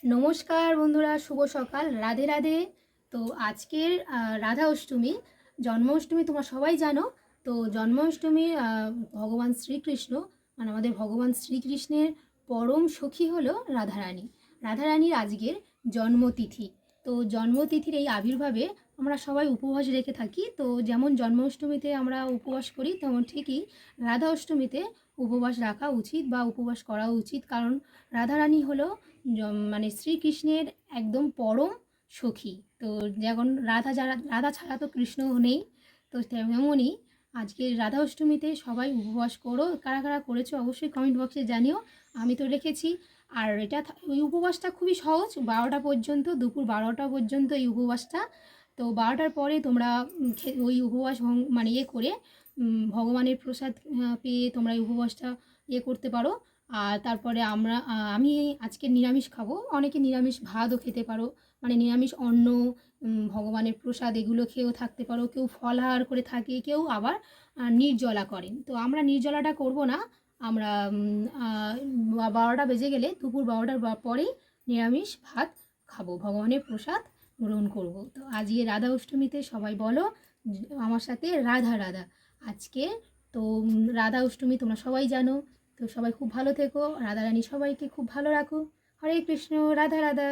নমস্কার বন্ধুরা, শুভ সকাল, রাধে রাধে। তো আজকের রাধা অষ্টমী, জন্মাষ্টমী তোমরা সবাই জানো। তো জন্মাষ্টমী ভগবান শ্রীকৃষ্ণ মানে আমাদের ভগবান শ্রীকৃষ্ণের পরম সখী হলো রাধারানী। রাধারানীর আজকের জন্মতিথি। তো জন্মতিথির এই আবির্ভাবে আমরা সবাই উপবাস রেখে থাকি। তো যেমন জন্মাষ্টমীতে আমরা উপবাস করি, তেমন ঠিকই রাধা অষ্টমীতে উপবাস রাখা উচিত বা উপবাস করা উচিত। কারণ রাধারানী হলো মানে শ্রীকৃষ্ণের একদম পরম সখী। তো যেমন রাধা ছাড়া তো কৃষ্ণ নেই। তো তেমনই আজকে রাধা অষ্টমীতে সবাই উপবাস করো। কারা কারা করেছো অবশ্যই কমেন্ট বক্সে জানিও। আমি তো রেখেছি। আর ওই উপবাসটা খুবই সহজ, 12টা পর্যন্ত, দুপুর 12টা পর্যন্ত এই উপবাসটা। তো 12টার পরে তোমরা ওই উপবাস মানে করে ভগবানের প্রসাদ পেয়ে তোমরা এই উপবাসটা করতে পারো। আর তারপরে আমি আজকে নিরামিষ খাবো। অনেকে নিরামিষ ভাতও খেতে পারো, মানে নিরামিষ অন্ন, ভগবানের প্রসাদ এগুলো খেয়েও থাকতে পারো। কেউ ফলাহার করে থাকে, কেউ আবার নির্জলা করেন। তো আমরা নির্জলাটা করব না। আমরা 12টা বেজে গেলে, দুপুর 12টার পরেই নিরামিষ ভাত খাবো, ভগবানের প্রসাদ গ্রহণ করব। তো আজকে রাধা অষ্টমীতে সবাই বলো আমার সাথে রাধা রাধা আজকে। তো রাধা অষ্টমী তোমরা সবাই জানো। তো সবাই খুব ভালো থেকো, রাধারানী সবাইকে খুব ভালো রাখো। হরে কৃষ্ণ, রাধা রাধা।